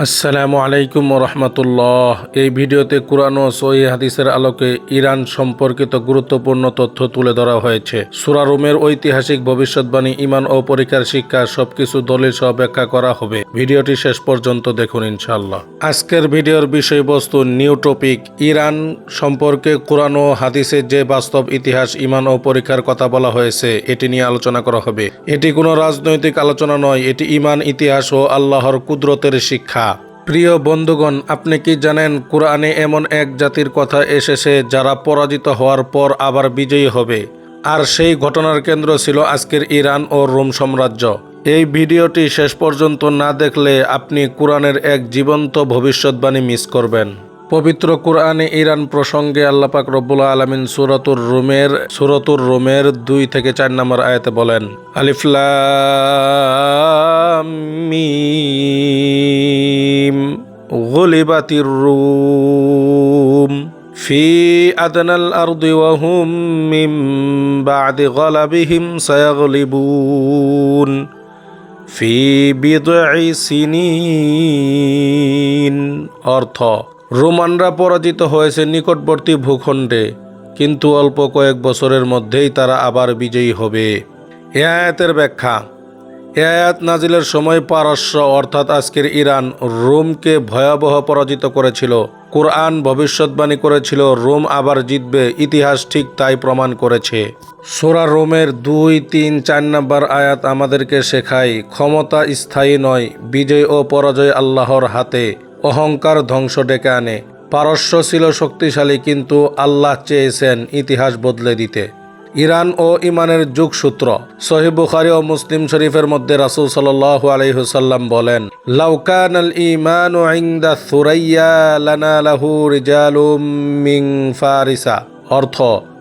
আসসালামু আলাইকুম রহমতুল্লাহ। এই ভিডিওতে কুরআন ও সহিহ হাদিসের আলোকে ইরান সম্পর্কিত গুরুত্বপূর্ণ তথ্য তুলে ধরা হয়েছে। সূরা রুমের ঐতিহাসিক ভবিষ্যৎবাণী, ঈমান ও পরীক্ষার শিক্ষা সবকিছু দলিল সহ ব্যাখ্যা করা হবে। ভিডিওটি শেষ পর্যন্ত দেখুন ইনশাআল্লাহ। আজকের ভিডিওর বিষয়বস্তু নিউ টপিক। ইরান সম্পর্কে কুরআন ও হাদিসে যে বাস্তব ইতিহাস, ঈমান ও পরীক্ষার কথা বলা হয়েছে এটি নিয়ে আলোচনা করা হবে। এটি কোনো রাজনৈতিক আলোচনা নয়, এটি ঈমান, ইতিহাস ও আল্লাহর কুদরতের শিক্ষা। প্রিয় বন্ধুগণ, আপনি কি জানেন কুরআনে এমন এক জাতির কথা এসেছে যারা পরাজিত হওয়ার পর আবার বিজয়ী হবে, আর সেই ঘটনার কেন্দ্র ছিল আজকের ইরান ও রোম সাম্রাজ্য। এই ভিডিওটি শেষ পর্যন্ত না দেখলে আপনি কুরআনের এক জীবন্ত ভবিষ্যৎবাণী মিস করবেন। পবিত্র কুরআনে ইরান প্রসঙ্গে আল্লাহ পাক রব্বুল আলামিন সূরাতুর রুমের 2-4 নম্বর আয়াতে বলেন, আলিফ লাম মিম গুলিবাতির রুম ফি আদনাল আরদি ওয়া হুম মিন বা'দি গালাবিহিম সায়াগলিবুন ফি বিদ'i সিনিন। অর্থ, রোমানরা পরাজিত হয়েছে নিকটবর্তী ভূখণ্ডে, কিন্তু অল্প কয়েক বছরের মধ্যেই তারা আবার বিজয়ী হবে। এ আয়াতের ব্যাখ্যা। এ আয়াত নাজিলের সময় পারস্য অর্থাৎ আজকের ইরান রোমকে ভয়াবহ পরাজিত করেছিল। কুরআন ভবিষ্যৎবাণী করেছিল রোম আবার জিতবে, ইতিহাস ঠিক তাই প্রমাণ করেছে। সূরা রোমের 2-3-4 নম্বর আয়াত আমাদেরকে শেখায় ক্ষমতা স্থায়ী নয়, বিজয় ও পরাজয় আল্লাহর হাতে। অহংকার ধ্বংস ডেকে আনে। পারস্য ছিল শক্তিশালী, কিন্তু আল্লাহ চেয়েছেন ইতিহাস বদলে দিতে। ইরান ও ঈমানের যুগসূত্র। সহিহ বুখারী ও মুসলিম শরীফের মধ্যে রাসূল সাল্লাল্লাহু আলাইহি ওয়াসাল্লাম বলেন, লাউ কানাল ঈমানু ইনদা সুরাইয়া লানালাহু রিজালুম মিন ফারিসা। অর্থ,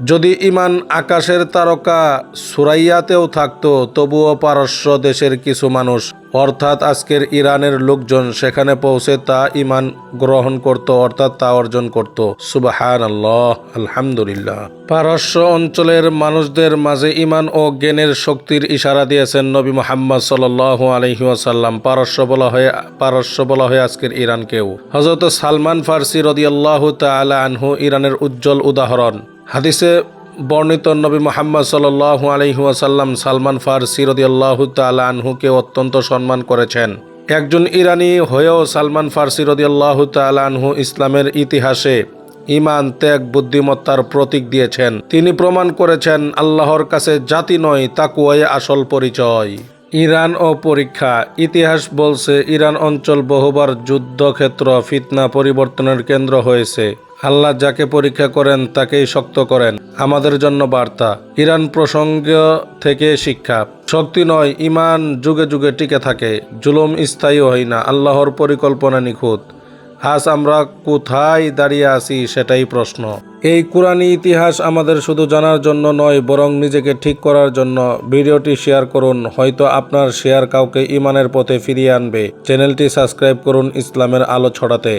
যদি ঈমান আকাশের তারকা সুরাইয়াতেও থাকতো, তবুও পারস্য দেশের কিছু মানুষ অর্থাৎ আজকের ইরানের লোকজন সেখানে পৌঁছে তা ঈমান গ্রহণ করত, অর্থাৎ তা অর্জন করত। সুবহানাল্লাহ, আলহামদুলিল্লাহ। পারস্য অঞ্চলের মানুষদের মাঝে ঈমান ও জ্ঞানের শক্তির ইশারা দিয়েছেন নবী মুহাম্মদ সাল্লাল্লাহু আলাইহি ওয়াসাল্লাম। পারস্য বলা হয় আজকের ইরানকেও। হযরত সালমান ফারসি রাদিয়াল্লাহু তাআলা আনহু ইরানের উজ্জ্বল উদাহরণ। হাদিসে বর্ণিত নবী মুহাম্মদ সাল্লাল্লাহু আলাইহি ওয়াসাল্লাম সালমান ফারসি রাদিয়াল্লাহু তাআলা আনহুকে অত্যন্ত সম্মান করেছেন। একজন ইরানি হয়েও সালমান ফারসি রাদিয়াল্লাহু তাআলা আনহু ইসলামের ইতিহাসে ঈমান, ত্যাগ, বুদ্ধিমত্তার প্রতীক দিয়েছেন। তিনি প্রমাণ করেছেন আল্লাহর কাছে জাতি নয়, তাকওয়াই আসল পরিচয়। ইরান ও পরীক্ষা। ইতিহাস বলছে ইরান অঞ্চল বহুবার যুদ্ধক্ষেত্র, ফিতনা, পরিবর্তনের কেন্দ্র হয়েছে। আল্লাহ যাকে পরীক্ষা করেন তাকেই শক্ত করেন। আমাদের জন্য বার্তা, ইরান প্রসঙ্গ থেকে শিক্ষা। শক্তি নয়, ঈমান যুগে যুগে টিকে থাকে। জুলুম স্থায়ী হয় না, আল্লাহর পরিকল্পনা নিখুঁত। আজ আমরা কোথায় দাঁড়িয়ে আছি সেটাই প্রশ্ন। এই কুরআনী ইতিহাস আমাদের শুধু জানার জন্য নয়, বরং নিজেকে ঠিক করার জন্য। ভিডিওটি শেয়ার করুন, হয়তো আপনার শেয়ার কাউকে ঈমানের পথে ফিরিয়ে আনবে। চ্যানেলটি সাবস্ক্রাইব করুন ইসলামের আলো ছড়াতে।